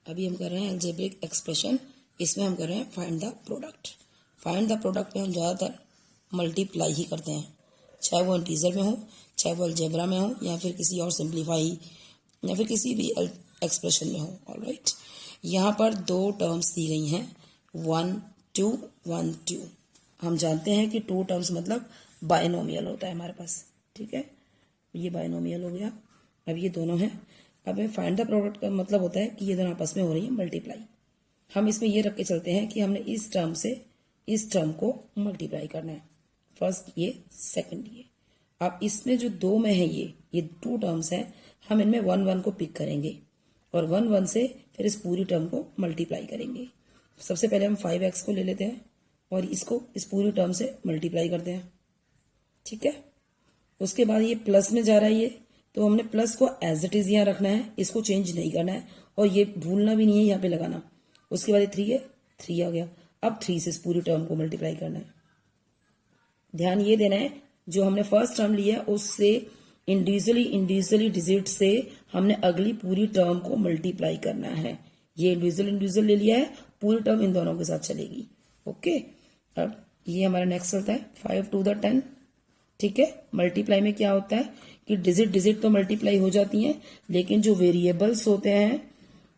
अभी हम कर रहे हैं अलजेब्रिक एक्सप्रेशन। इसमें हम कर रहे हैं find the product. Find the product में हम ज़्यादातर मल्टीप्लाई ही करते हैं, चाहे वो इंटीजर में हो, चाहे वो अलजेब्रा में हो, या फिर किसी और सिंप्लीफाई या फिर किसी भी एक्सप्रेशन में हो। ऑलराइट, यहाँ पर दो टर्म्स दी गई हैं 1 2 1 2। हम जानते हैं कि 2 टर्म्स मतलब बाइनोमियल होता है हमारे पास। ठीक है, ये बाइनोमियल हो गया। अब ये दोनों हैं। अब फाइंड द प्रोडक्ट का मतलब होता है कि ये दोनों आपस में हो रही है मल्टीप्लाई। हम इसमें ये रख के चलते हैं कि हमने इस टर्म से इस टर्म को मल्टीप्लाई करना है, फर्स्ट ये सेकंड ये। अब इसमें जो दो में है ये 2 टर्म्स हैं, हम इनमें 1 1 को पिक करेंगे और 1 1 से फिर इस पूरी टर्म को मल्टीप्लाई करेंगे। सबसे पहले हम 5x को ले लेते हैं और इसको इस पूरी टर्म से मल्टीप्लाई करते हैं। ठीक है, उसके बाद ये प्लस में जा रहा है ये, तो हमने प्लस को एज इट इज यहाँ रखना है, इसको चेंज नहीं करना है और ये भूलना भी नहीं है यहाँ पे लगाना। उसके बाद ये 3 है, 3 आ गया। अब 3 से इस पूरी टर्म को मल्टीप्लाई करना है। ध्यान ये देना है, जो हमने फर्स्ट टर्म लिया है उससे इंडिविजुअली डिजिट से हमने अगली पूरी टर्म को मल्टीप्लाई करना है। ये इंडिविजुअल ले लिया है, पूरी टर्म इन दोनों के साथ चलेगी। ओके, अब ये हमारा नेक्स्ट चलता है 5 to the 10। ठीक है, मल्टीप्लाई में क्या होता है कि डिजिट तो मल्टीप्लाई हो जाती हैं, लेकिन जो वेरिएबल्स होते हैं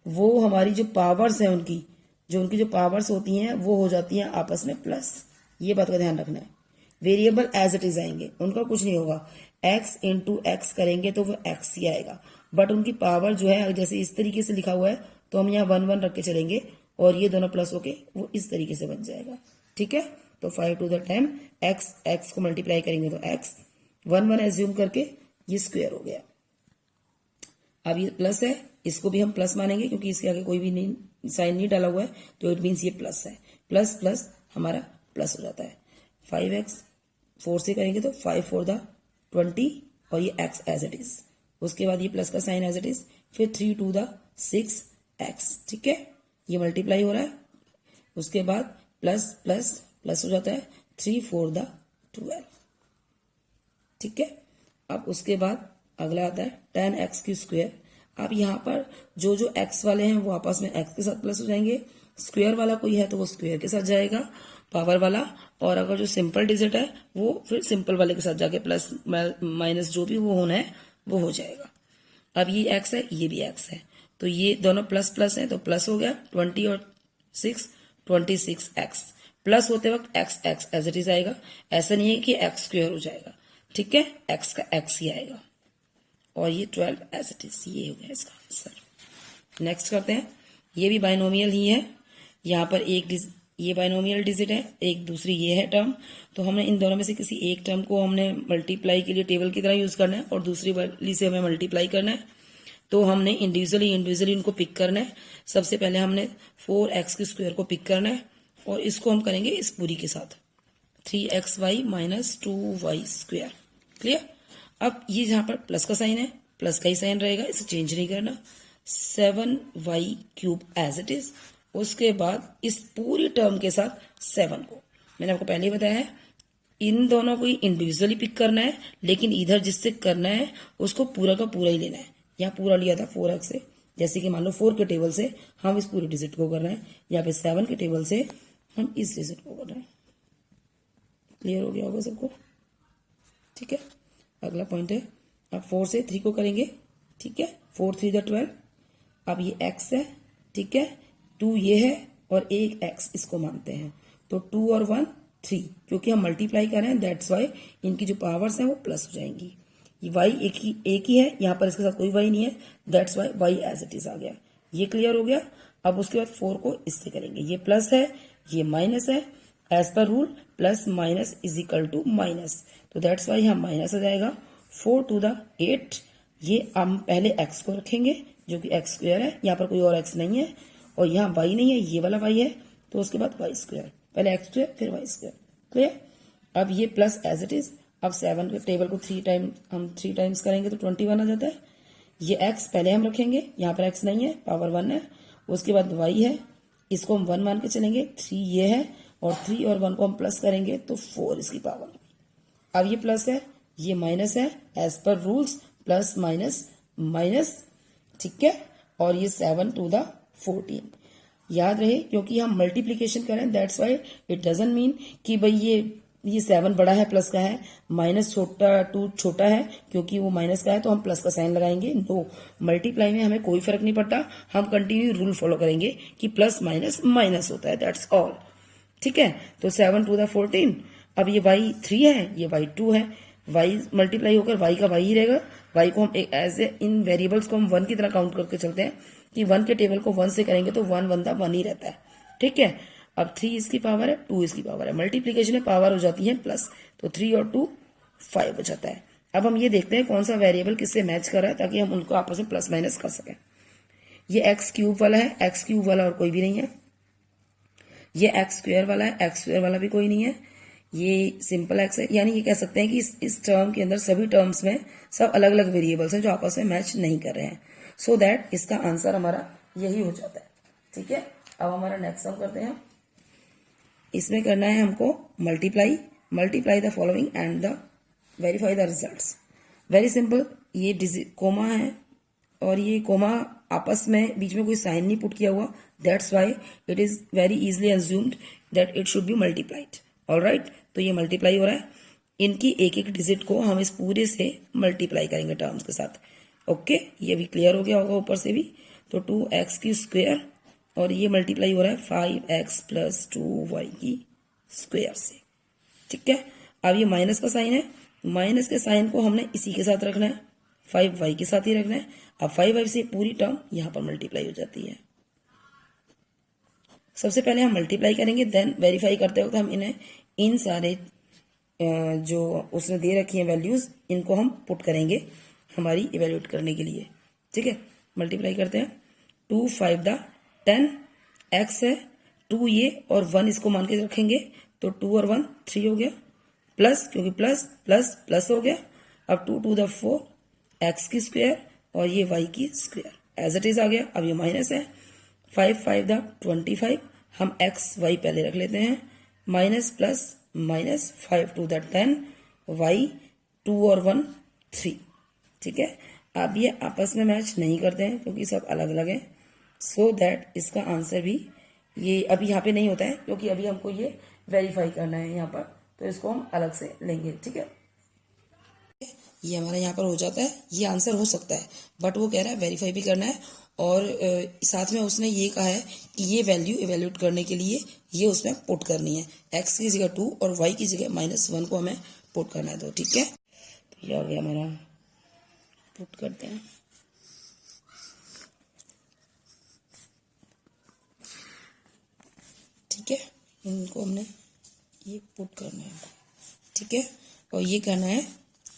वो हमारी जो पावर्स हैं उनकी जो पावर्स होती हैं वो हो जाती हैं आपस में प्लस। ये बात का ध्यान रखना है। वेरिएबल एज इट इज आएंगे, उनका कुछ नहीं होगा। x इंटू एक्स करेंगे तो वो x ही आएगा, बट उनकी पावर जो है जैसे इस तरीके से लिखा हुआ है तो हम यहाँ 1 1 रख के चलेंगे और ये दोनों प्लस होके वो इस तरीके से बन जाएगा। ठीक है, तो 5 to the 10 x को मल्टीप्लाई करेंगे तो x 1 1 एज्यूम करके ये स्क्वायर हो गया। अब ये प्लस है, इसको भी हम प्लस मानेंगे क्योंकि इसके आगे कोई भी नहीं साइन नहीं डाला हुआ है, तो इट मीन्स ये प्लस है। प्लस प्लस हमारा प्लस हो जाता है। 5x 4 से करेंगे तो 5 4 the 20 और ये x एज इट इज। उसके बाद ये प्लस का साइन एज इट इज, फिर 3 to the 6x। ठीक है, ये मल्टीप्लाई हो रहा है। उसके बाद प्लस प्लस प्लस हो जाता है 3 4 the 12। ठीक है, अब उसके बाद अगला आता है 10x की स्क्वायर। अब यहाँ पर जो जो x वाले हैं वो आपस में x के साथ प्लस हो जाएंगे, स्क्वायर वाला कोई है तो वो स्क्वायर के साथ जाएगा पावर वाला, और अगर जो सिंपल डिजिट है वो फिर सिंपल वाले के साथ जाके प्लस माइनस जो भी वो होना है वो हो जाएगा। अब ये x है, ये भी x है, तो ये दोनों प्लस प्लस है तो प्लस हो गया 20 और 6 26x। प्लस होते वक्त x एज इट इज आएगा, ऐसा नहीं है कि x स्क्वायर हो जाएगा। ठीक है, x का x ही आएगा और ये 12 एज इट इज। ये हो गया इसका आंसर। नेक्स्ट करते हैं, ये भी बाइनोमियल ही है। यहाँ पर ये बाइनोमियल डिजिट है, एक दूसरी ये है टर्म, तो हमने इन दोनों में से किसी एक टर्म को हमने मल्टीप्लाई के लिए टेबल की तरह यूज करना है और दूसरी वाली से हमें मल्टीप्लाई करना है। तो हमने इंडिविजुअली इनको पिक करना है। सबसे पहले हमने 4x की स्क्वायर को पिक करना है और इसको हम करेंगे इस पूरी के साथ 3xy minus 2y square. Clear. अब ये जहां पर प्लस का साइन है, प्लस का ही साइन रहेगा, इसे चेंज नहीं करना। 7y cube as it is. उसके बाद इस पूरी टर्म के साथ 7 को मैंने आपको पहले ही बताया है, इन दोनों को ही इंडिविजुअली पिक करना है, लेकिन इधर जिससे करना है उसको पूरा का पूरा ही लेना है। यहाँ पूरा लिया था 4x से, जैसे कि मान लो 4 के टेबल से हम इस पूरे डिजिट को कर रहे हैं, यहाँ पे 7 के टेबल से हम इस डिजिट को कर रहे हैं। क्लियर हो गया होगा सबको। ठीक है, अगला पॉइंट है, अब 4 से 3 को करेंगे। ठीक है, 4 3 the 12। अब ये x है, ठीक है, 2 ये है और एक x इसको मानते हैं, तो 2 और 1 3, क्योंकि हम मल्टीप्लाई कर रहे हैं दैट्स वाई इनकी जो पावर्स हैं वो प्लस हो जाएंगी। ये y एक ही है, यहाँ पर इसके साथ कोई y नहीं है, that's why y as it is आ गया। ये क्लियर हो गया। अब उसके बाद 4 को इससे करेंगे, ये प्लस है ये माइनस है, as per rule plus minus is equal to minus, तो दैट्स वाई यहाँ माइनस आ जाएगा। 4 to the 8, ये हम पहले x को रखेंगे जो कि x स्क्वायर है, यहाँ पर कोई और x नहीं है और यहाँ y नहीं है, ये वाला y है, तो उसके बाद y स्क्वायर, पहले x स्क्वायर फिर y स्क्वायर। क्लियर। अब ये प्लस एज इट इज। अब 7 के टेबल को 3 टाइम्स करेंगे तो 21 आ जाता है। ये x पहले हम रखेंगे, यहाँ पर x नहीं है, पावर 1 है। उसके बाद y है, इसको हम 1 मान के चलेंगे, 3 ये है और 3 और 1 को हम प्लस करेंगे तो 4 इसकी पावर। अब ये प्लस है ये माइनस है, एज पर रूल्स प्लस माइनस माइनस। ठीक है, और ये 7 to the 14। याद रहे क्योंकि हम मल्टीप्लीकेशन करें, that's why it doesn't mean कि भाई ये 7 बड़ा है प्लस का है, माइनस छोटा 2 छोटा है क्योंकि वो माइनस का है तो हम प्लस का साइन लगाएंगे। नो, मल्टीप्लाई में हमें कोई फर्क नहीं पड़ता, हम कंटिन्यू रूल फॉलो करेंगे कि प्लस माइनस माइनस होता है, दैट्स ऑल। ठीक है, तो 7 टू द 14। अब ये y3 है, ये y2 है, y मल्टीप्लाई होकर y का y ही रहेगा। y को हम एज ए इन वेरिएबल्स को हम 1 की तरह काउंट करके चलते हैं कि 1 के टेबल को 1 से करेंगे तो 1 1 1 ही रहता है। ठीक है, अब 3 इसकी पावर है, 2 इसकी पावर है, मल्टीप्लीकेशन में पावर हो जाती है प्लस, तो 3 और 2 5 हो जाता है। अब हम ये देखते हैं कौन सा वेरिएबल किससे मैच कर रहा है ताकि हम उनको आपस में प्लस माइनस कर सकें। ये एक्स क्यूब वाला है, एक्स क्यूब वाला और कोई भी नहीं है। ये एक्स स्क्वायर वाला है, एक्स स्क्वायर वाला भी कोई नहीं है। ये सिंपल एक्स है, यानी ये कह सकते हैं कि इस टर्म के अंदर सभी टर्म्स में सब अलग अलग वेरिएबल्स हैं जो आपस में मैच नहीं कर रहे हैं। सो दैट इसका आंसर हमारा यही हो जाता है। ठीक है, अब हमारा नेक्स्ट सम करते हैं। इसमें करना है हमको multiply the following and the verify the results. Very simple, ये कोमा है और ये कोमा आपस में बीच में कोई साइन नहीं पुट किया हुआ, that's why it is very easily assumed that it should be multiplied. Alright, तो ये मल्टीप्लाई हो रहा है, इनकी एक एक डिजिट को हम इस पूरे से मल्टीप्लाई करेंगे टर्म्स के साथ। ओके, ये भी क्लियर हो गया होगा ऊपर से भी। तो 2x की स्क्वायर और ये मल्टीप्लाई हो रहा है 5x प्लस 2y की स्क्वायर से। ठीक है, अब ये माइनस का साइन है, माइनस के साइन को हमने इसी के साथ रखना है, 5y के साथ ही रखना है। अब 5y से पूरी टर्म यहां पर मल्टीप्लाई हो जाती है। सबसे पहले हम मल्टीप्लाई करेंगे, देन वेरीफाई करते वक्त हम इन्हें इन सारे जो उसने दे रखी है वैल्यूज, इनको हम पुट करेंगे हमारी इवेल्युएट करने के लिए। ठीक है, मल्टीप्लाई करते हैं। 2 5 द 10, x है 2 ये और 1 इसको मान के रखेंगे तो 2 और 1 3 हो गया, प्लस क्योंकि प्लस प्लस प्लस हो गया। अब 2 टू द 4 x की स्क्वायर और ये y की स्क्वायर एज इट इज आ गया। अब ये माइनस है, 5 5 द 25, हम x y पहले रख लेते हैं, minus plus minus 5 to the 10 y 2 और 1 3। ठीक है, अब ये आपस में मैच नहीं करते हैं क्योंकि सब अलग अलग हैं, सो दैट इसका आंसर भी ये अभी यहाँ पे नहीं होता है क्योंकि अभी हमको ये वेरीफाई करना है यहाँ पर, तो इसको हम अलग से लेंगे। ठीक है, ये हमारा यहाँ पर हो जाता है, ये आंसर हो सकता है बट वो कह रहा है वेरीफाई भी करना है और साथ में उसने ये कहा है कि ये वैल्यू इवेल्यूट करने के लिए ये उसमें पुट करनी है, x की जगह 2 और y की जगह -1 को हमें पुट करना है। तो ठीक है, तो ये हो गया हमारा, पुट करते हैं। ठीक है, इनको हमने ये पुट करना है। ठीक है, और ये करना है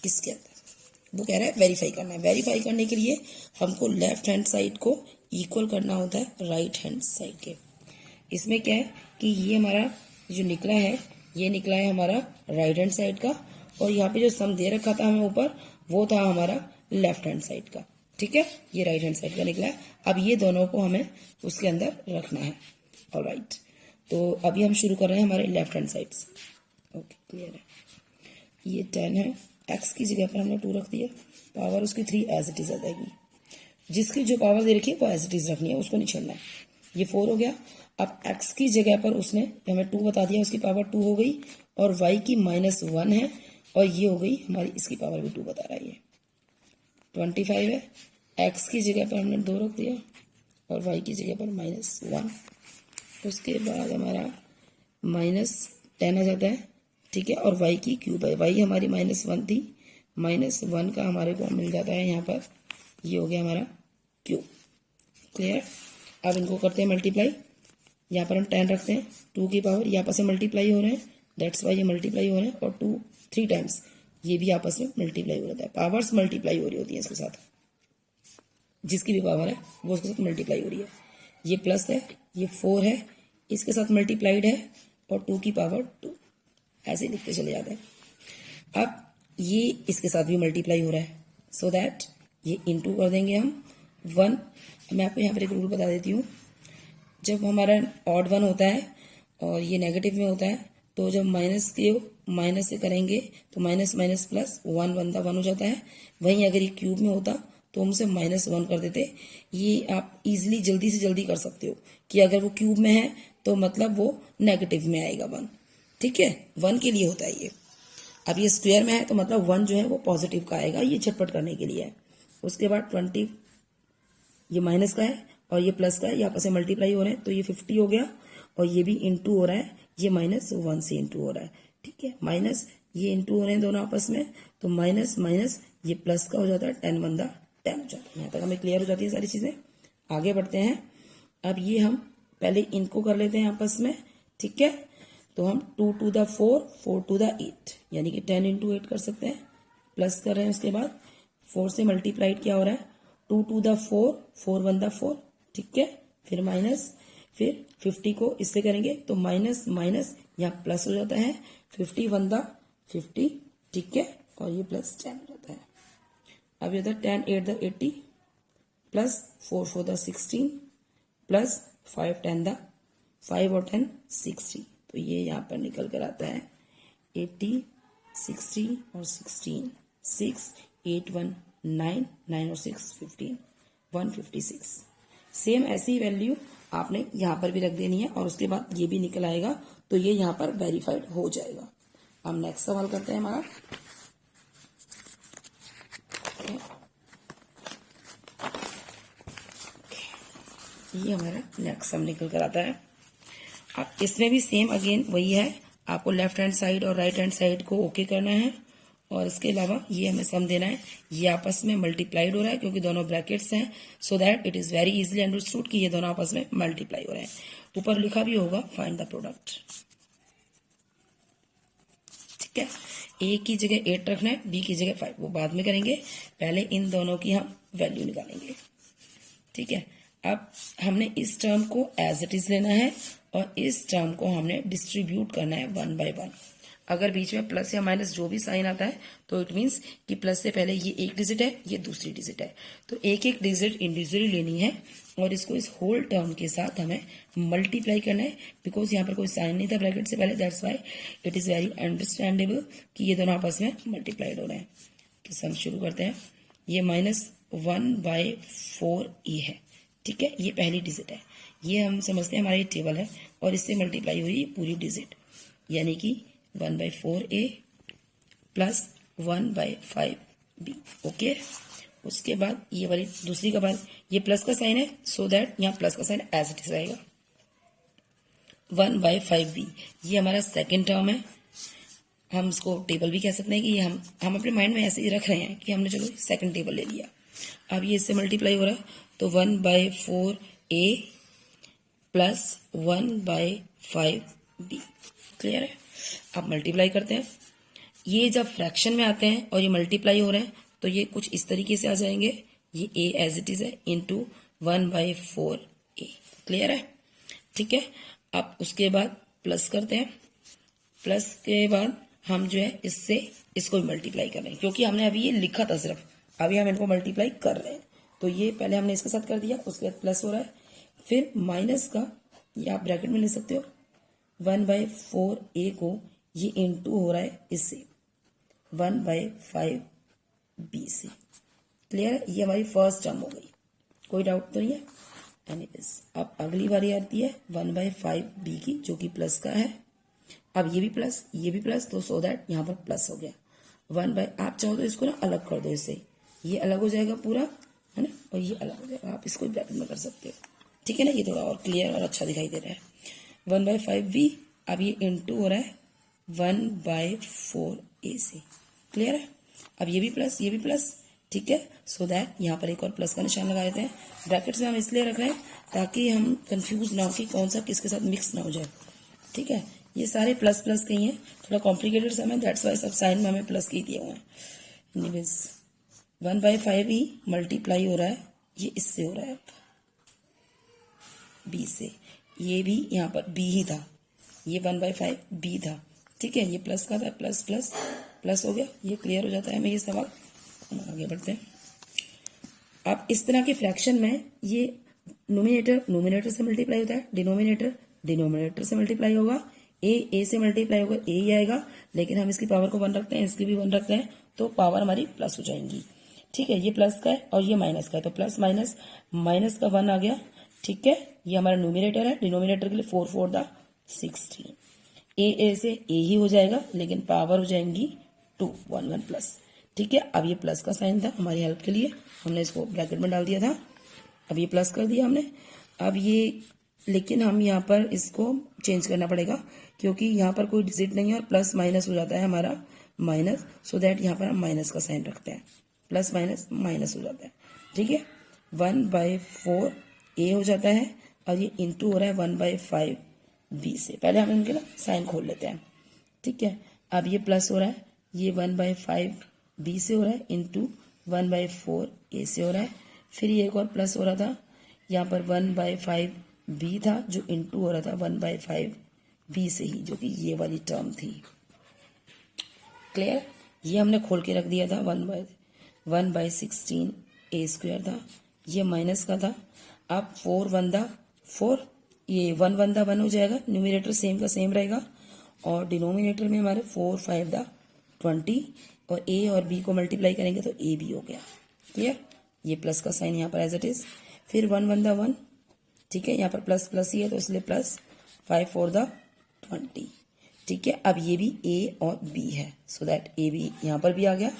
इसके अंदर, वो कह रहा है वेरीफाई करना है। वेरीफाई करने के लिए हमको लेफ्ट हैंड साइड को इक्वल करना होता है राइट हैंड साइड के। इसमें क्या है कि ये हमारा जो निकला है, ये निकला है हमारा राइट हैंड साइड का और यहाँ पे जो सम दे रखा था हमें ऊपर वो था हमारा लेफ्ट हैंड साइड का। ठीक है, ये राइट हैंड साइड का निकला है। अब ये दोनों को हमें उसके अंदर रखना है। ऑलराइट, तो अभी हम शुरू कर रहे हैं हमारे लेफ्ट हैंड साइड से। ओके, क्लियर है। ये 10 है, x की जगह पर हमने 2 रख दिया, पावर उसकी 3 एज इट इज आ जाएगी, जिसकी जो पावर दे रखी है वो एज इट इज रखनी है, उसको नहीं छोड़ना है। ये 4 हो गया। अब x की जगह पर उसने हमें 2 बता दिया, उसकी पावर 2 हो गई और y की -1 है और ये हो गई हमारी, इसकी पावर भी 2 बता रहा है, ये 25 है। x की जगह पर हमने 2 रख दिया और y की जगह पर -1, उसके बाद हमारा -10 आ जाता है। ठीक है, और y की क्यूब है, y हमारी -1 थी, -1 का हमारे को मिल जाता है यहाँ पर, ये हो गया हमारा क्यूब। क्लियर, अब इनको करते हैं मल्टीप्लाई। यहाँ पर हम 10 रखते हैं, 2 की पावर यहाँ पर से मल्टीप्लाई हो रहे हैं, दैट्स वाई ये मल्टीप्लाई हो रहे हैं और 2 3 टाइम्स ये भी आपस में मल्टीप्लाई हो जाता है। पावर्स मल्टीप्लाई हो रही होती है इसके साथ, जिसकी भी पावर है वो उसके साथ मल्टीप्लाई हो रही है। ये प्लस है, ये 4 है, इसके साथ मल्टीप्लाइड है और 2 की पावर 2, ऐसे लिखते चले जाते हैं। अब ये इसके साथ भी मल्टीप्लाई हो रहा है, सो दैट ये इनटू कर देंगे हम 1। मैं आपको यहाँ पर एक रूल बता देती हूँ, जब हमारा ऑड 1 होता है और ये नेगेटिव में होता है तो जब माइनस से करेंगे तो माइनस माइनस प्लस 1 1 हो जाता है। वहीं अगर ये क्यूब में होता तो हम उसे -1 कर देते। ये आप इजीली जल्दी से जल्दी कर सकते हो कि अगर वो क्यूब में है तो मतलब वो नेगेटिव में आएगा 1, ठीक है, 1 के लिए होता है ये। अब ये स्क्वायर में है तो मतलब 1 जो है वो पॉजिटिव का आएगा, ये झटपट करने के लिए है। उसके बाद 20 ये माइनस का है और ये प्लस का है, ये आपस में मल्टीप्लाई हो रहे हैं तो ये 50 हो गया और ये भी इंटू हो रहा है, ये -1 से इंटू हो रहा है, ठीक है, माइनस ये इंटू हो रहे हैं दोनों आपस में, तो माइनस माइनस ये प्लस का हो जाता है, 10 1 10 हो जाता है। यहाँ तक हमें क्लियर हो जाती है सारी चीजें। आगे बढ़ते हैं। अब ये हम पहले इनको कर लेते हैं आपस में, ठीक है, तो हम 2 to the 4 4 to the 8 यानी कि 10 into 8 कर सकते हैं, प्लस कर रहे हैं। उसके बाद 4 से मल्टीप्लाइड क्या हो रहा है, 2 to the 4 4 1 the 4, ठीक है, फिर माइनस, फिर 50 को इससे करेंगे तो माइनस माइनस यहाँ प्लस हो जाता है, 50 1 the 50, ठीक है, और ये प्लस 10 हो जाता है। अब ये होता है 10 8 the 80 plus 4 4 the 16 plus 5 10 the 5 और 10 60, तो ये यहाँ पर निकल कर आता है 80 60 और 16 6 8 1 9 9 और 6 15 156। सेम ऐसी वैल्यू आपने यहाँ पर भी रख देनी है और उसके बाद ये भी निकल आएगा, तो ये यहाँ पर वेरीफाइड हो जाएगा। हम नेक्स्ट सवाल करते हैं हमारा। ये हमारा नेक्स्ट सम निकल कर आता है। अब इसमें भी सेम अगेन वही है, आपको लेफ्ट हैंड साइड और राइट हैंड साइड को ओके करना है और इसके अलावा ये हमें सम देना है। ये आपस में मल्टीप्लाइड हो रहा है क्योंकि दोनों ब्रैकेट्स हैं, so that it is very easily understood कि ये दोनों आपस में मल्टीप्लाई हो रहे हैं। ऊपर लिखा भी होगा फाइंड द प्रोडक्ट, ठीक है। ए की जगह 8 रखना है, बी की जगह 5, वो बाद में करेंगे, पहले इन दोनों की हम वैल्यू निकालेंगे, ठीक है। अब हमने इस टर्म को एज इट इज लेना है और इस टर्म को हमने डिस्ट्रीब्यूट करना है 1 by 1। अगर बीच में प्लस या माइनस जो भी साइन आता है तो इट मीन्स कि प्लस से पहले ये एक डिजिट है, ये दूसरी डिजिट है, तो एक एक डिजिट इंडिविजुअली लेनी है और इसको इस होल टर्म के साथ हमें मल्टीप्लाई करना है। बिकॉज यहाँ पर कोई साइन नहीं था ब्रैकेट से पहले, that's why it is very understandable कि ये दोनों आपस में मल्टीप्लाइड हो रहे हैं। तो सम शुरू करते हैं। ये -1/4 है, ठीक है, ये पहली डिजिट है, ये हम समझते हैं हमारी टेबल है और इससे मल्टीप्लाई हो रही है पूरी डिजिट, यानी कि 1/4 प्लस 1/5 ओके। उसके बाद ये वाली दूसरी का बाद ये प्लस का साइन है, सो दैट यहाँ प्लस का साइन एज इट इज रहेगा। 1/5 ये हमारा सेकेंड टर्म है, हम इसको टेबल भी कह सकते हैं कि ये हम अपने माइंड में ऐसे ही रख रहे हैं कि हमने चलो सेकंड टेबल ले लिया। अब ये इससे मल्टीप्लाई हो रहा है तो 1/4 प्लस 1/5 क्लियर है। अब मल्टीप्लाई करते हैं। ये जब फ्रैक्शन में आते हैं और ये मल्टीप्लाई हो रहे हैं तो ये कुछ इस तरीके से आ जाएंगे, ये a एज इट इज है इंटू 1/4 क्लियर है, ठीक है। अब उसके बाद प्लस करते हैं, प्लस के बाद हम जो है इससे इसको भी मल्टीप्लाई कर रहे हैं क्योंकि हमने अभी ये लिखा था सिर्फ, अभी हम इनको मल्टीप्लाई कर रहे हैं। तो ये पहले हमने इसके साथ कर दिया, उसके बाद प्लस हो रहा है, फिर माइनस का ये आप ब्रैकेट में ले सकते हो 1/4 को ये इंटू हो रहा है इससे 1/5 से क्लियर है। ये हमारी फर्स्ट टर्म हो गई, कोई डाउट तो नहीं है। एनीवेज अब अगली बारी आती है 1/5 की जो कि प्लस का है। अब ये भी प्लस तो सो दैट यहाँ पर प्लस हो गया 1/, आप चाहो तो इसको ना अलग कर दो, इससे ये अलग हो जाएगा पूरा, है ना, और ये अलग हो जाएगा, आप इसको ब्रैकेट में कर सकते हो, ठीक है ना। ये थोड़ा और क्लियर और अच्छा दिखाई दे रहा है 1/5 अब ये इंटू हो रहा है 1/4 से क्लियर है। अब ये भी प्लस ठीक है, सो दैट यहाँ पर एक और प्लस का निशान लगा देते हैं। ब्रैकेट से हम इसलिए रख रहे हैं ताकि हम कंफ्यूज ना हो कि कौन सा किसके साथ मिक्स ना हो जाए, ठीक है। ये सारे प्लस प्लस के ही हैं, थोड़ा कॉम्प्लिकेटेड सम है, दैट्स वाई सब साइन में हमें प्लस के ही दिए हुए हैं। एनीवेज 1/5 ही मल्टीप्लाई हो रहा है, ये इससे हो रहा है अब b से, ये भी यहाँ पर b ही था, ये 1/5 b था, ठीक है। ये प्लस का था, प्लस प्लस प्लस हो गया, ये क्लियर हो जाता है हमें ये सवाल। हम आगे बढ़ते हैं। अब इस तरह के फ्रैक्शन में ये नोमिनेटर से मल्टीप्लाई होता है, डिनोमिनेटर से मल्टीप्लाई होगा, ए से मल्टीप्लाई होगा, ए ही आएगा, लेकिन हम इसकी पावर को 1 रखते हैं, इसकी भी 1 रखते हैं, तो पावर हमारी प्लस हो जाएंगी, ठीक है, ये प्लस का है और ये माइनस का है, तो प्लस माइनस माइनस का 1 आ गया। ठीक है, ये हमारा न्यूमिनेटर है, डिनोमिनेटर के लिए 4 4 दा 16। ए से ए ही हो जाएगा, लेकिन पावर हो जाएंगी 2 1 1 प्लस। ठीक है, अब ये प्लस का साइन था हमारी हेल्प के लिए, हमने इसको ब्रैकेट में डाल दिया था। अब ये प्लस कर दिया हमने। अब ये लेकिन हम यहाँ पर इसको चेंज करना पड़ेगा, क्योंकि यहाँ पर कोई डिजिट नहीं है और प्लस माइनस हो जाता है हमारा माइनस, सो दैट यहाँ पर हम माइनस का साइन रखते हैं, प्लस माइनस माइनस हो जाता है। ठीक है, 1/4 ए हो जाता है और ये इंटू हो रहा है 1/5 बी से। पहले हम इनके ना साइन खोल लेते हैं। ठीक है, अब ये प्लस हो रहा है, ये 1/5 बी से हो रहा है इंटू 1/4 ए से हो रहा है। फिर ये एक और प्लस हो रहा था, यहाँ पर 1/5 बी था जो इंटू हो रहा था 1/5 बी से ही, जो कि ये वाली टर्म थी। क्लियर, ये हमने खोल के रख दिया था। 1/16 ए स्क्वायर था, ये माइनस का था। अब 4 1 दा 4, ये 1 1 दा 1 हो जाएगा, न्यूमिनेटर सेम का सेम रहेगा और डिनोमिनेटर में हमारे 4 5 दा 20 और ए और बी को मल्टीप्लाई करेंगे तो ए बी हो गया। क्लियर, ये प्लस का साइन यहाँ पर एज इट इज। फिर 1 1 दा 1, ठीक है, यहाँ पर प्लस प्लस ही है तो इसलिए प्लस 5 4 दा 20। ठीक है, अब ये भी ए और बी है, सो दैट ए बी यहाँ पर भी आ गया।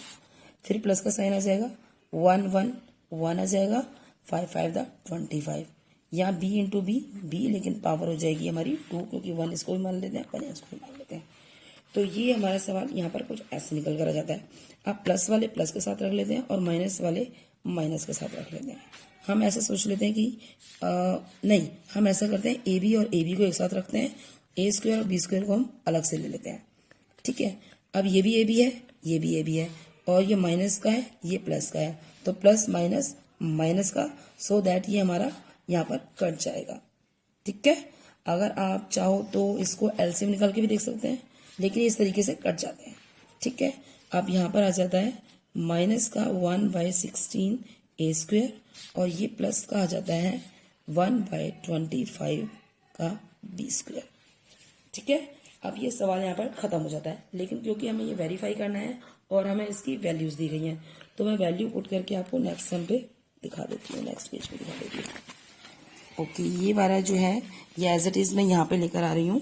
फिर प्लस का साइन आ जाएगा, 1 1 1 आ जाएगा, 5 5 दा 25। यहाँ बी इंटू बी, बी लेकिन पावर हो जाएगी हमारी 2, क्योंकि 1 इसको भी मान लेते हैं, 1 इसको भी मान लेते हैं। तो ये हमारा सवाल यहाँ पर कुछ ऐसे निकल कर आ जाता है। आप प्लस वाले प्लस के साथ रख लेते हैं और माइनस वाले माइनस के साथ रख लेते हैं। हम ऐसा सोच लेते हैं कि नहीं, हम ऐसा करते हैं ए बी और ए बी को एक साथ रखते हैं, ए स्क्वायर और बी स्क्वायर को हम अलग से ले लेते हैं। ठीक है, अब ये भी ए बी है, ये भी ए बी है और ये माइनस का है, ये प्लस का है, तो प्लस माइनस माइनस का, सो दैट ये हमारा यहाँ पर कट जाएगा। ठीक है, अगर आप चाहो तो इसको एलसीएम निकाल के भी देख सकते हैं, लेकिन इस तरीके से कट जाते हैं। ठीक है, अब यहाँ पर आ जाता है माइनस का 1/16 ए स्क्वायर और ये प्लस का आ जाता है 1/25 का बी स्क्वायर। ठीक है, अब ये सवाल यहाँ पर खत्म हो जाता है, लेकिन क्योंकि हमें ये वेरीफाई करना है और हमें इसकी वैल्यूज दी गई हैं, तो मैं वैल्यू पुट करके आपको नेक्स्ट सम पे दिखा देती हूँ, नेक्स्ट पेज पे दिखा देती हूँ। ओके, ये वाला जो है ये एज इट इज मैं यहाँ पे लेकर आ रही हूँ,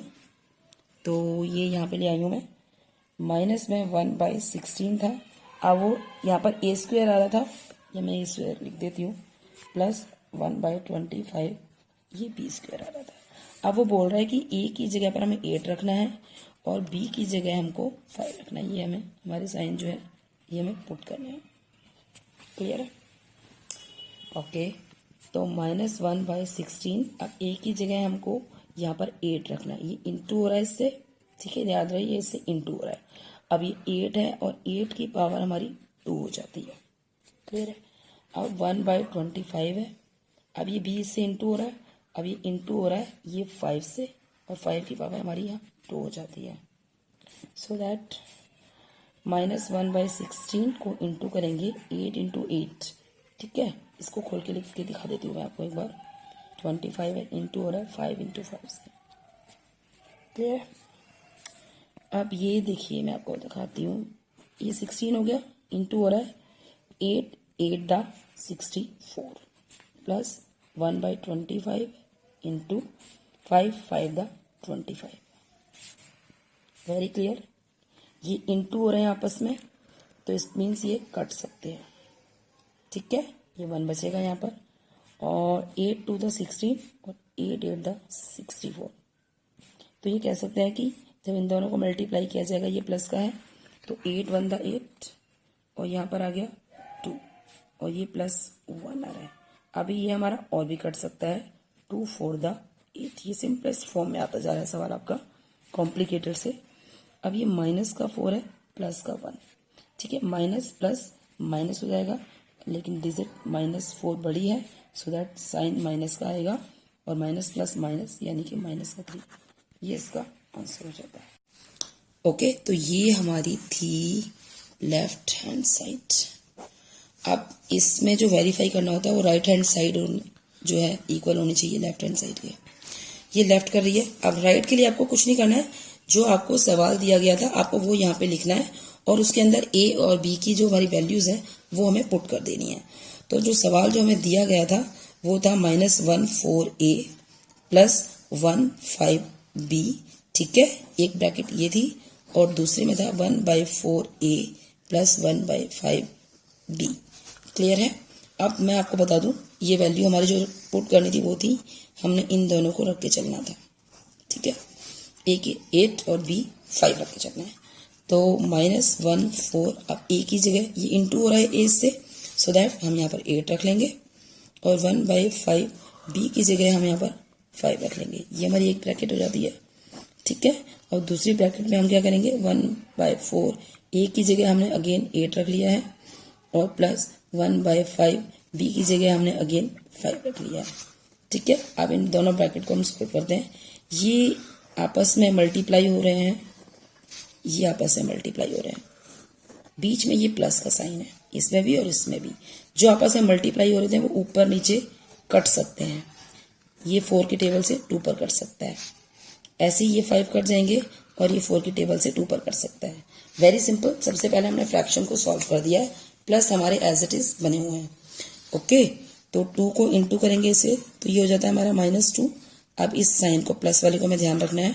तो ये यहाँ पे ले आई हूँ मैं। माइनस में 1/16 था, अब वो यहाँ पर ए स्क्वायर आ रहा था, या मैं ए स्क्वायर लिख देती हूँ, प्लस 1/25 ये बी स्क्वायर आ रहा था। अब वो बोल रहा है कि ए की जगह पर हमें 8 रखना है और बी की जगह हमको 5 रखना है। ये हमें हमारे साइन जो है ये हमें पुट करना है। क्लियर है? ओके, तो -1/16, अब ए की जगह हमको यहाँ पर 8 रखना है, ये इंटू हो रहा है इससे। ठीक है, याद रहिए इससे इंटू हो रहा है। अब ये 8 है और 8 की पावर हमारी 2 हो जाती है। क्लियर है? अब 1/25 है, अब ये बी से इंटू हो रहा है, अब ये इंटू हो रहा है ये 5 से, और 5 की पावर हमारी यहाँ 2 हो जाती है। सो दैट -1/16 को इंटू करेंगे 8 × 8। ठीक है, इसको खोल के लिख के दिखा देती हूँ मैं आपको एक बार। 25 है, इंटू हो रहा है 5 × 5 से। क्लियर? अब ये देखिए मैं आपको दिखाती हूँ, ये 16 हो गया, इंटू हो रहा है 8 8 दा 64 प्लस 1/25 इंटू 5 5 दा 25। Very clear? ये इंटू हो रहे हैं आपस में, तो इस मीन्स ये कट सकते हैं। ठीक है, ये 1 बचेगा यहाँ पर, और 8 2 दा 16 और 8 8 दा 64। तो ये कह सकते हैं कि जब इन दोनों को मल्टीप्लाई किया जाएगा, ये प्लस का है तो 8 1 दा 8 और यहाँ पर आ गया 2 और ये प्लस 1 आ रहा है। अभी ये हमारा और भी कट सकता है, 2 4 दा 8। ये सिंपलेस्ट फॉर्म में आता जा रहा है सवाल आपका, कॉम्प्लिकेटेड से। अब ये माइनस का 4 है, प्लस का 1। ठीक है, माइनस प्लस माइनस हो जाएगा, लेकिन डिजिट -4 बड़ी है, सो दैट साइन माइनस का आएगा, और माइनस प्लस माइनस यानी कि -3। ये इसका आंसर हो जाता है। ओके, तो ये हमारी थी लेफ्ट हैंड साइड। अब इसमें जो वेरीफाई करना होता है वो राइट हैंड साइड जो है इक्वल होनी चाहिए लेफ्ट हैंड साइड के। ये लेफ्ट कर रही है। अब राइट के लिए आपको कुछ नहीं करना है, जो आपको सवाल दिया गया था आपको वो यहाँ पे लिखना है, और उसके अंदर ए और बी की जो हमारी वैल्यूज है वो हमें पुट कर देनी है। तो जो सवाल जो हमें दिया गया था वो था -14a प्लस 15b, ठीक है, एक ब्रैकेट ये थी, और दूसरे में था 1/4a प्लस 1/5b। क्लियर है। अब मैं आपको बता दूं, ये वैल्यू हमारी जो पुट करनी थी वो थी, हमने इन दोनों को रख के चलना था, ठीक है, ए की 8 और बी 5 रख के चलना है। तो -14, अब ए की जगह ये इंटू हो रहा है ए से, सो दैट हम यहाँ पर 8 रख लेंगे, और 1/5 बी की जगह हम यहाँ पर 5 रख लेंगे। ये हमारी एक ब्रैकेट हो जाती है, ठीक है। और दूसरी ब्रैकेट में हम क्या करेंगे, 1/4 ए की जगह हमने अगेन 8 रख लिया है, और प्लस 1/5 बी की जगह हमने अगेन 5 रख लिया है, ठीक है। अब इन दोनों ब्रैकेट को हम सॉल्व करते हैं। ये आपस में मल्टीप्लाई हो रहे हैं, ये आपस में मल्टीप्लाई हो रहे हैं, बीच में ये प्लस का साइन है, इसमें भी और इसमें भी। जो आपस में मल्टीप्लाई हो रहे थे वो ऊपर नीचे कट सकते हैं, ये 4 की टेबल से 2 पर कट सकता है, ऐसे ही ये 5 कट जाएंगे और ये 4 की टेबल से 2 पर कट सकता है। Very simple. सबसे पहले हमने फ्रैक्शन को सॉल्व कर दिया है, प्लस हमारे एज इट इज बने हुए हैं। ओके, तो 2 को इंटू करेंगे इसे, तो ये हो जाता है हमारा -2। अब इस साइन को, प्लस वाले को हमें ध्यान रखना है,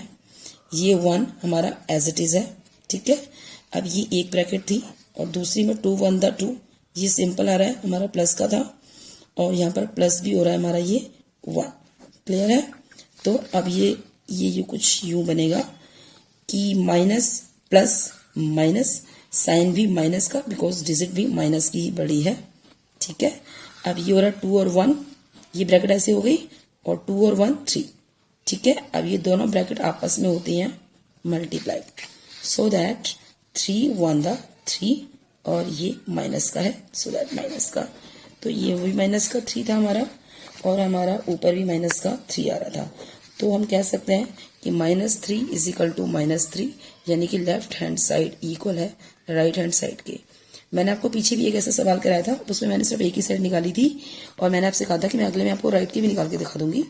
ये 1 हमारा एज इट इज है, ठीक है। अब ये एक ब्रैकेट थी और दूसरी में 2 1 2, ये सिंपल आ रहा है, हमारा प्लस का था, और यहाँ पर प्लस भी हो रहा है हमारा, ये 1। क्लियर है। तो अब ये कुछ यूं बनेगा कि माइनस प्लस माइनस, साइन भी माइनस का, बिकॉज डिजिट भी माइनस की ही बड़ी है, ठीक है। अब ये हो रहा है 2 और 1, ये ब्रैकेट ऐसे हो गई, और 2 और 1 3, ठीक है। अब ये दोनों ब्रैकेट आपस में होती हैं मल्टीप्लाई, सो दैट 3 1 3, और ये माइनस का है, सो दैट माइनस का, तो ये भी माइनस का 3 था हमारा, और हमारा ऊपर भी माइनस का 3 आ रहा था। तो हम कह सकते हैं कि -3 = -3, यानी कि लेफ्ट हैंड साइड इक्वल है राइट हैंड साइड के। मैंने आपको पीछे भी एक ऐसा सवाल कराया था, उसमें मैंने सिर्फ एक ही साइड निकाली थी, और मैंने आपसे कहा था कि मैं अगले में आपको राइट की भी निकाल के दिखा दूंगी,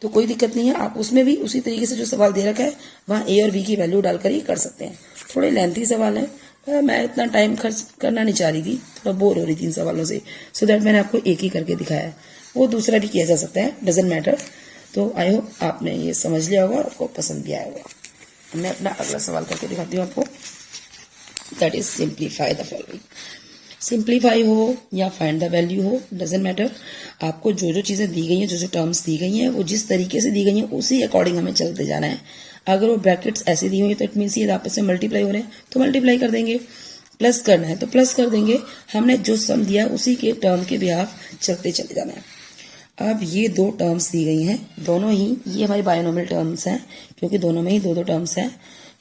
तो कोई दिक्कत नहीं है, आप उसमें भी उसी तरीके से जो सवाल दे रखा है वहाँ ए और बी की वैल्यू डालकर ही कर सकते हैं। थोड़े लेंथी सवाल है, मैं इतना टाइम खर्च करना नहीं चाह रही थी, थोड़ा बोर हो रही थी इन सवालों से, सो दैट मैंने आपको एक ही करके दिखाया है। वो दूसरा भी किया जा सकता है, डजेंट मैटर। तो आई होप आपने ये समझ लिया होगा और आपको पसंद भी आया होगा। मैं अपना अगला सवाल करके दिखाती हूँ आपको, that is simplify the following. Simplify हो या फाइंड द वैल्यू हो, डजेंट मैटर, आपको जो जो चीजें दी गई हैं, जो जो टर्म्स दी गई हैं, वो जिस तरीके से दी गई हैं उसी अकॉर्डिंग हमें चलते जाना है। अगर वो ब्रैकेट्स ऐसे दी हुई तो इट मीन्स ये आपस से मल्टीप्लाई हो रहे हैं, तो मल्टीप्लाई कर देंगे, प्लस करना है तो प्लस कर देंगे, हमने जो सम दिया उसी के टर्म के बिहाफ चलते चले जाना है। अब ये 2 टर्म्स दी गई हैं, दोनों ही ये हमारी बायनोमियल टर्म्स हैं, क्योंकि दोनों में ही 2 टर्म्स हैं,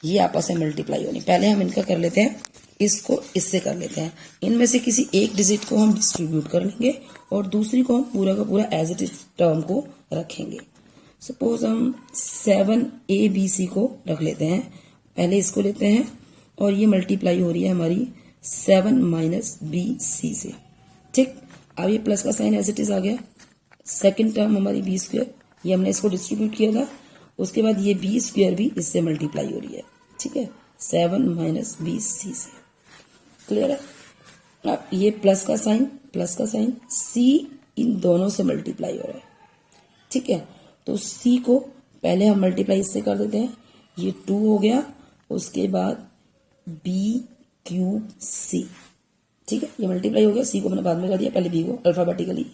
ये आपस में मल्टीप्लाई होनी। पहले हम इनका कर लेते हैं, इसको इससे कर लेते हैं, इनमें से किसी एक डिजिट को हम डिस्ट्रीब्यूट कर लेंगे और दूसरी को हम पूरा का पूरा एज इट इज टर्म को रखेंगे। सपोज हम 7abc को रख लेते हैं, पहले इसको लेते हैं, और ये मल्टीप्लाई हो रही है हमारी 7 - bc से, ठीक। अब ये प्लस का साइन एज इट इज आ गया, सेकेंड टर्म हमारी b², ये हमने इसको डिस्ट्रीब्यूट किया था, उसके बाद ये b² भी इससे मल्टीप्लाई हो रही है, ठीक है, 7 - bc से। क्लियर है। अब ये प्लस का साइन c इन दोनों से मल्टीप्लाई हो रहा है, ठीक है। तो c को पहले हम मल्टीप्लाई इससे कर देते हैं, ये 2 हो गया, उसके बाद b³c, ठीक है, ये मल्टीप्लाई हो गया, c को मैंने बाद में कर दिया, पहले b को अल्फाबेटिकली।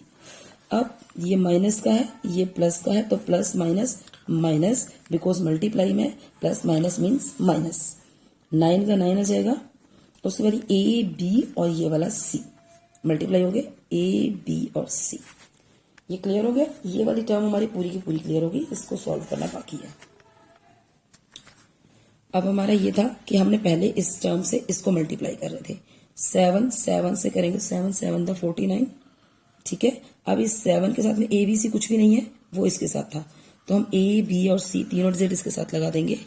अब ये माइनस का है, ये प्लस का है, तो plus minus minus, because multiply में प्लस माइनस मीन्स माइनस, 9 का 9 आ जाएगा, उसके बाद ए बी और ये वाला सी मल्टीप्लाई हो गए, ए बी और सी। ये क्लियर हो गया, ये वाली टर्म हमारी पूरी की पूरी क्लियर होगी, इसको सॉल्व करना बाकी है। अब हमारा ये था कि हमने पहले इस टर्म से इसको मल्टीप्लाई कर रहे थे, 7 7 से करेंगे, 7 7 = 49, ठीक है। अब इस 7 के साथ में ए बी सी कुछ भी नहीं है, वो इसके साथ था, तो हम ए बी और सी तीनों डिजिट इसके साथ लगा देंगे।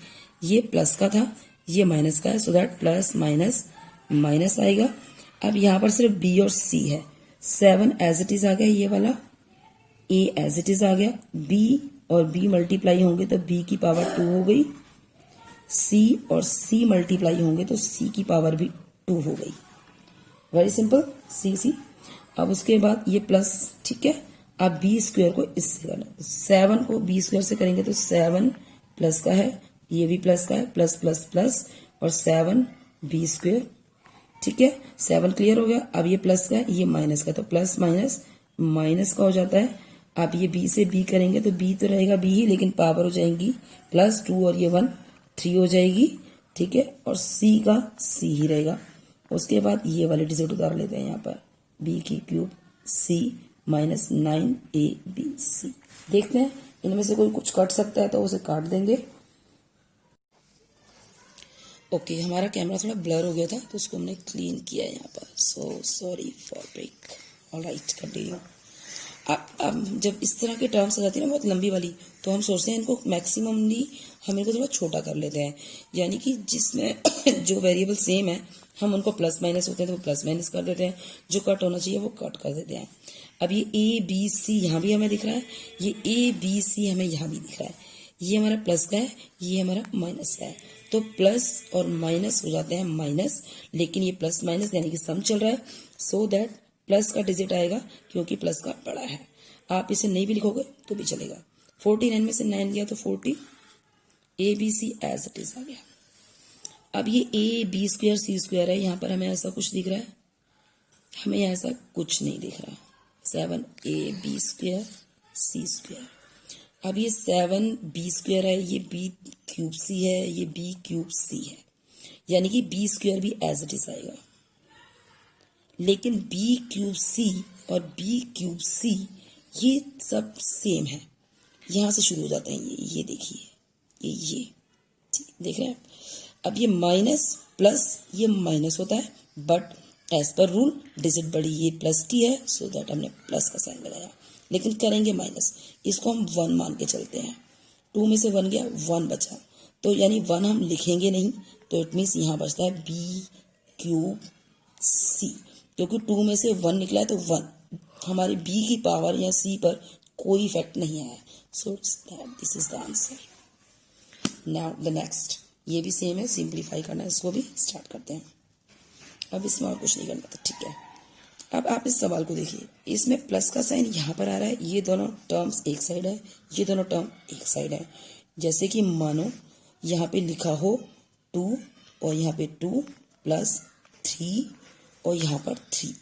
ये प्लस का था, ये माइनस का है, so that plus minus minus आएगा। अब यहाँ पर सिर्फ बी और सी है, 7 एज इट इज आ गया, ये वाला ए एज इट इज आ गया, बी और बी मल्टीप्लाई होंगे तो बी की पावर 2 हो गई, सी और सी मल्टीप्लाई होंगे तो सी की पावर भी 2 हो गई। वेरी सिंपल, सी सी। अब उसके बाद ये प्लस, ठीक है। अब बी स्क्वायर को इससे करना, 7 को बी स्क्वायर से करेंगे तो 7 प्लस का है, ये भी प्लस का है, प्लस प्लस प्लस और 7 बी स्क्वायर, ठीक है। 7 क्लियर हो गया। अब ये प्लस का है, ये माइनस का, तो प्लस माइनस माइनस का हो जाता है। अब ये बी से बी करेंगे तो बी तो रहेगा बी ही, लेकिन पावर हो जाएंगी +2 और ये 1 3 हो जाएगी, ठीक है। और सी का सी ही रहेगा। उसके बाद ये वाले डिजिट उतार लेते हैं यहाँ पर, बी की क्यूब सी -9ab। देखते हैं इनमें से कोई कुछ काट सकता है तो उसे काट देंगे। ओके, हमारा कैमरा थोड़ा ब्लर हो गया था तो उसको हमने क्लीन किया है यहाँ पर, so sorry for break. Alright, continue. अब जब इस तरह के टर्म्स आ जाती है ना बहुत लंबी वाली, तो हम सोचते हैं इनको मैक्सिममली हम इनको थोड़ा छोटा कर लेते हैं, यानी कि जिसमें जो वेरिएबल सेम है हम उनको प्लस माइनस होते हैं तो वो प्लस माइनस कर देते हैं, जो कट होना चाहिए वो कट कर देते हैं। अब ये ए बी सी यहाँ भी हमें दिख रहा है, ये ए बी सी हमें यहाँ भी दिख रहा है, ये हमारा प्लस का है, ये हमारा माइनस का है, तो प्लस और माइनस हो जाते हैं माइनस, लेकिन ये प्लस माइनस यानी कि सम चल रहा है, सो दैट प्लस का डिजिट आएगा क्योंकि प्लस का बड़ा है। आप इसे नहीं भी लिखोगे तो भी चलेगा। 49 में से 9 गया तो 40, A B C as it is आ गया। अब ये A B square C square है, यहाँ पर हमें ऐसा कुछ दिख रहा है, हमें ऐसा कुछ नहीं दिख रहा। 7 A B square C square. अब ये 7 बी स्क्वायर है, ये बी क्यूब सी है, ये बी क्यूब सी है, यानी कि बी स्क्वायर भी एज इट इज आएगा। लेकिन बी क्यूब सी और बी क्यूब सी ये सब सेम है, यहां से शुरू हो जाते हैं ये देखिए ये देख रहे हैं। अब ये माइनस प्लस ये माइनस होता है, but as per rule digit बड़ी ये प्लस की है, सो दैट हमने प्लस का साइन लगाया, लेकिन करेंगे माइनस। इसको हम 1 मान के चलते हैं, 2 में से 1 गया 1 बचा, तो यानी 1 हम लिखेंगे नहीं, तो इट मीन्स यहाँ बचता है बी क्यूब सी, क्योंकि 2 में से 1 निकला है तो 1 हमारी बी की पावर या सी पर कोई इफेक्ट नहीं आया, so this is the answer. Now the next, ये भी सेम है, सिंप्लीफाई करना है, इसको भी स्टार्ट करते हैं। अब इसमें और कुछ नहीं करना था, ठीक है। अब आप इस सवाल को देखिए, इसमें प्लस का साइन यहाँ पर आ रहा है, ये दोनों टर्म्स एक साइड है, ये दोनों टर्म एक साइड है। जैसे कि मानो यहाँ पे लिखा हो 2 और यहाँ पे 2 + 3 और यहाँ पर 3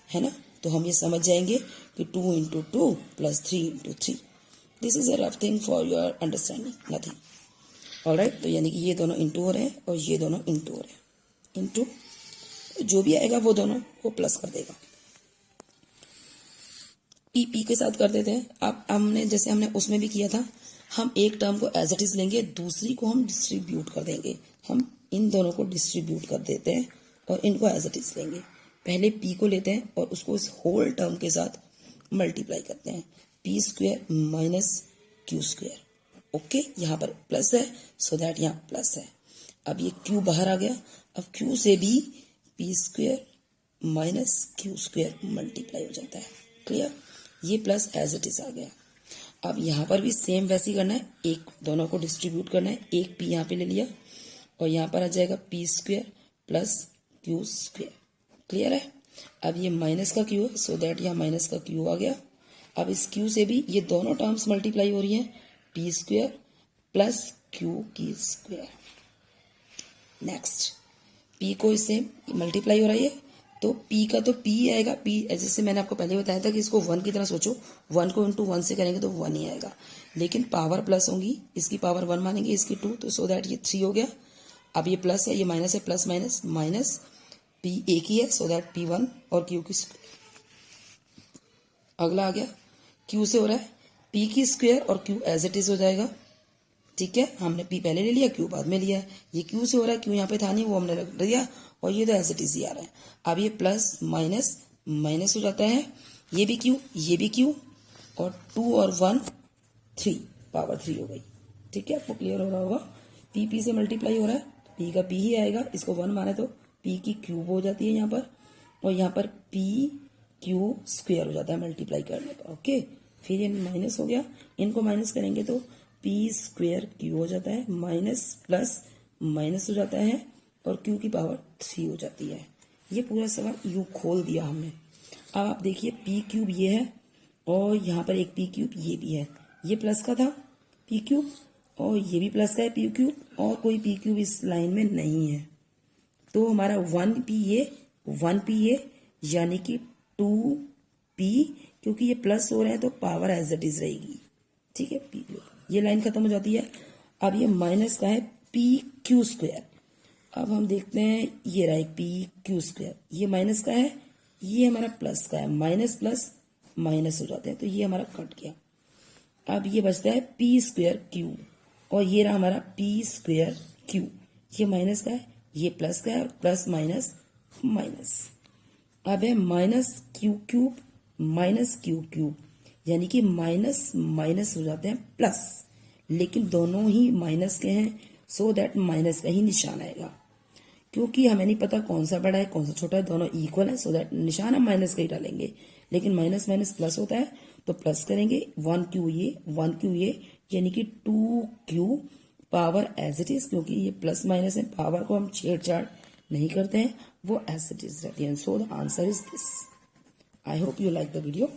है ना, तो हम ये समझ जाएंगे कि 2 × 2 + 3 × 3। This is a rough thing for your understanding, nothing. Alright, तो यानी कि ये दोनों इंटू हो रहे हैं और ये दोनों इंटू हो रहे हैं, इंटू जो भी आएगा वो दोनों को प्लस कर देगा। पी के साथ कर देते हैं। अब हमने जैसे हमने उसमें भी किया था, हम एक टर्म को एज इट इज लेंगे, दूसरी को हम डिस्ट्रीब्यूट कर देंगे। हम इन दोनों को डिस्ट्रीब्यूट कर देते हैं और इनको एज इट इज लेंगे। पहले पी को लेते हैं और उसको इस होल टर्म के साथ मल्टीप्लाई करते हैं, p² - q²। ओके, यहाँ पर प्लस है, सो दैट यहाँ प्लस है। अब ये q बाहर आ गया, अब q से भी p² - q² मल्टीप्लाई हो जाता है। क्लियर, ये प्लस एज इट इज आ गया। अब यहाँ पर भी सेम वैसे ही करना है, एक दोनों को डिस्ट्रीब्यूट करना है, एक p यहाँ पे ले लिया और यहाँ पर आ जाएगा p² + q²। क्लियर है। अब ये माइनस का q है, सो दैट यहाँ माइनस का q आ गया। अब इस q से भी ये दोनों टर्म्स मल्टीप्लाई हो रही हैं, p² + q²। नेक्स्ट, p को इससे मल्टीप्लाई हो रही है तो p का तो p आएगा, p जैसे मैंने आपको पहले बताया था कि इसको 1 की तरह सोचो, 1 को × 1 से करेंगे तो 1 ही आएगा, लेकिन पावर प्लस होंगी, इसकी पावर 1 मानेंगे, इसकी 2, तो सो दैट ये 3 हो गया। अब ये प्लस है, ये माइनस है, प्लस माइनस माइनस, p एक ही है, सो दैट p1 और q²। अगला आ गया, q से हो रहा है, p² और q एज इट इज हो जाएगा, ठीक है। हमने p पहले ले लिया, q बाद में लिया, ये q से हो रहा है, q यहाँ पे था नहीं, वो हमने रख दिया, और ये तो एज इट इज ही आ रहा है। अब ये प्लस माइनस माइनस हो जाता है, ये भी q ये भी q, और 2 और 1 3, पावर 3 हो गई, ठीक है। आपको क्लियर हो रहा होगा, p से मल्टीप्लाई हो रहा है, p का p ही आएगा, इसको 1 माने तो p की क्यूब हो जाती है यहाँ पर, और यहाँ पर p² हो जाता है मल्टीप्लाई करने पर। ओके, फिर ये माइनस हो गया, इनको माइनस करेंगे तो p² q हो जाता है, माइनस प्लस माइनस हो जाता है, और q की पावर 3 हो जाती है। ये पूरा सवाल यूं खोल दिया हमने। अब आप देखिए पी क्यूब ये है और यहाँ पर एक पी क्यूब ये भी है, ये प्लस का था पी क्यूब और ये भी प्लस का है पी क्यूब और कोई पी क्यूब इस लाइन में नहीं है। तो हमारा 1 पी ए यानी कि 2p, क्योंकि ये प्लस हो रहे हैं तो पावर एज इट इज रहेगी। ठीक है, पी क्यूब, ये लाइन खत्म हो जाती है। अब ये माइनस का है पी क्यू स्क्वायर। अब हम देखते हैं ये रहा एक पी क्यू स्क्वायर, ये माइनस का है, ये हमारा प्लस का है, माइनस प्लस माइनस हो जाते हैं तो ये हमारा कट गया। अब ये बचता है पी स्क्वायर क्यू और ये रहा हमारा पी स्क्वायर क्यू, ये माइनस का है, ये प्लस का है, प्लस माइनस माइनस। अब है minus Q cube minus Q cube, यानी कि माइनस माइनस हो जाते हैं प्लस, लेकिन दोनों ही माइनस के हैं, सो दैट माइनस का ही निशान आएगा। क्योंकि हमें नहीं पता कौन सा बड़ा है कौन सा छोटा है, दोनों इक्वल है, सो दैट निशान हम माइनस का ही डालेंगे। लेकिन माइनस माइनस प्लस होता है तो प्लस करेंगे, 1 क्यू ये यानी कि 2q power as it is, क्योंकि ये प्लस माइनस है, पावर को हम छेड़छाड़ नहीं करते हैं, वो एज इट इज रहती है। So the answer is this. I hope you like the video.